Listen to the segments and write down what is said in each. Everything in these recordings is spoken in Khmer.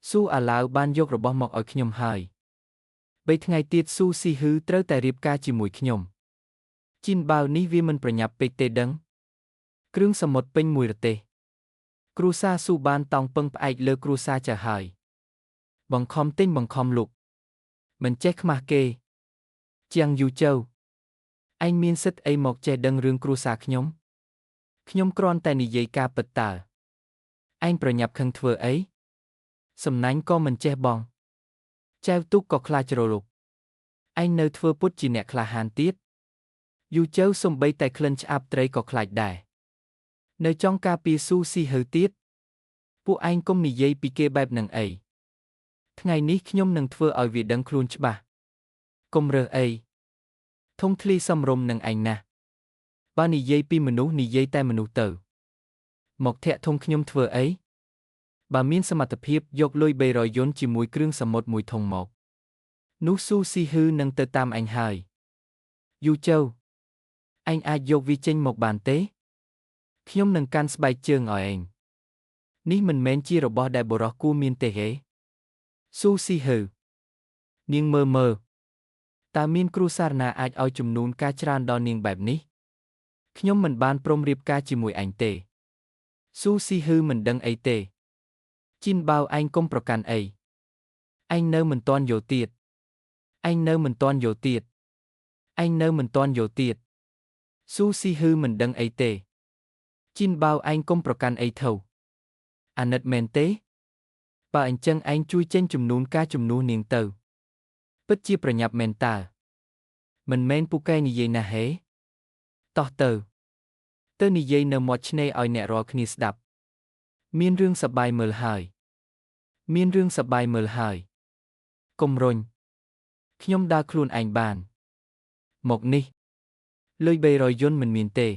ស៊ូអាឡាវបានយករបស់មកឲ្យខ្ញុំហើយ3ថ្ងៃទៀតស៊ូស៊ីហ៊ឺត្រូវតែរៀបការជាមួយខ្ញុំជីនបាវនេះវាមិនប្រញាប់ពេកទេដឹងគ្រឿងសមុទ្រពេញមួយរទេសគ្រួសារស៊ូបានតោងពឹងផ្អែកលើគ្រួសារចៅហើយបង្ខំទិញបង្ខំលុកមិនចេះខ្មាស់គេជាងយូជើឯងមានសិទ្ធិអីមកចេះដឹងរឿងគ្រួសារខ្ញុំគ្រាន់តែនិយាយការពិតតើឯងប្រញាប់ខឹងធ្វើអីសំណាញ់ក៏មិនចេះបងចែវទូកក៏ខ្លាចរលុកឯងនៅធ្វើពុតជាអ្នកក្លាហានទៀតយូជើសំបីតែក្លិនឆ្អាបត្រីក៏ខ្លាចដែរនៅចង់ការពារស៊ូស៊ីហឺទៀតពួកឯងកុំនិយាយពីគេបែបនឹងអីថ្ងៃនេះខ្ញុំនឹងធ្វើឲ្យវាដឹងខ្លួនច្បាស់កុំរើសអីធំធ្លីសំរុំនឹងឯងណាស់បើនិយាយពីមនុស្សនិយាយតែមនុស្សទៅមកធាក់ធំខ្ញុំធ្វើអីបើមានសមត្ថភាពយកលុយ300យុនជាមួយគ្រឿងសមុទ្រមួយធុងមកនោះស៊ូស៊ីហ៊ឺនឹងទៅតាមអញហើយយូជើឯងអាចយកវាចេញមកបានទេខ្ញុំនឹងកាន់ស្បែកជើងឲ្យឯងនេះមិនមែនជារបស់ដែលបុរសគួរមានទេហេស៊ូស៊ីហ៊ឺនាងមើលតើមានគ្រូសារណាអាចឲ្យចំនួនការច្រើនដល់នាងបែបនេះខ្ញុំមិនបានព្រមរៀបការជាមួយឯងទេស៊ូស៊ីហ៊ឺមិនដឹងអីទេជីនបាវឯងកុំប្រកាន់អីឯងនៅមិនទាន់យកទៀតស៊ូស៊ីហ៊ឺមិនដឹងអីទេជីនបាវឯងកុំប្រកាន់អីទៅអាណិតមែនទេបើអញ្ចឹងឯងជួយចេញចំនួនការជំនួសនាងទៅពិតជាប្រញាប់មែនតើមិនមែនពូកែនិយាយណាហេតោះទៅនិយាយនៅមាត់ឆ្នេរឲ្យអ្នករាល់គ្នាស្ដាប់មានរឿងសប្បាយមើលហើយកុំរុញខ្ញុំដើរខ្លួនឯងបានមកនេះលុយ300យុនមិនមានទេ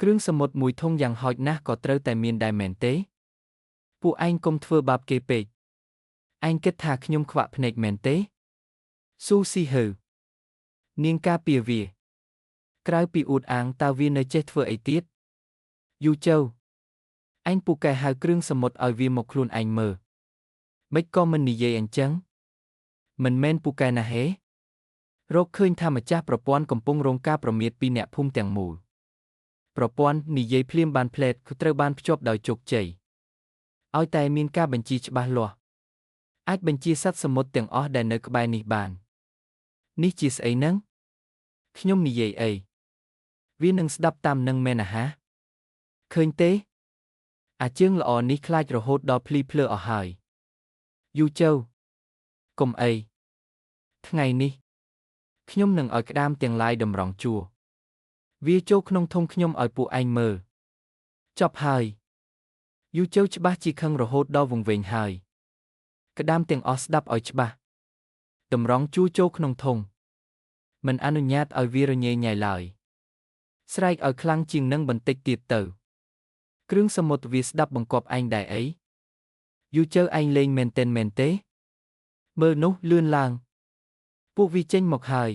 គ្រឿងសមុទ្រមួយធុងយ៉ាងហោចណាស់ក៏ត្រូវតែមានដែរមែនទេពួកឯងកុំធ្វើបាបគេពេកឯងគិតថាខ្ញុំខ្វាក់ភ្នែកមែនទេស៊ូស៊ីហ៊ឺនាងការពារវាក្រៅពីអួតអាងតើវានៅចេះធ្វើអីទៀតយូជើអញពូកែហៅគ្រឿងសមុទ្រឲ្យវាមកខ្លួនឯងមើលមិនក៏មិននិយាយអញ្ចឹងមិនមែនពូកែណាហេរកឃើញថាម្ចាស់ប្រព័ន្ធកំពុងរងការប្រមាថពីអ្នកភូមិទាំងមូលប្រព័ន្ធនិយាយភ្លាមបានផ្លែតគឺត្រូវបានភ្ជាប់ដោយជោគជ័យឲ្យតែមានការបញ្ជាច្បាស់លាស់អាចបញ្ជាសត្វសមុទ្រទាំងអស់ដែលនៅក្បែរនេះបាននេះជាស្អីហ្នឹងខ្ញុំនិយាយអីវានឹងស្ដាប់តាមនឹងមែនហាឃើញទេអាជើងល្អនេះខ្លាចរហូតដល់ភ្លីភ្លើអស់ហើយយូជើកុំអីថ្ងៃនេះខ្ញុំនឹងឲ្យក្តាមទាំងឡាយតម្រង់ជួរវាចូលក្នុងធុងខ្ញុំឲ្យពួកឯងមើលចប់ហើយយូជើច្បាស់ជាខឹងរហូតដល់វង្វេងហើយក្តាមទាំងអស់ស្ដាប់ឲ្យច្បាស់តម្រង់ជួរចូលក្នុងធុងមិនអនុញ្ញាតឲ្យវារញ៉េញ៉ៃឡើយស្រែកឲ្យខ្លាំងជាងនឹងបន្តិចទៀតទៅគ្រឿងសមុទ្រវាស្ដាប់បង្គាប់ឯងដែរអីយូជើឯងលេងមែនទេមើលនោះលឿនឡើងពួកវាចេញមកហើយ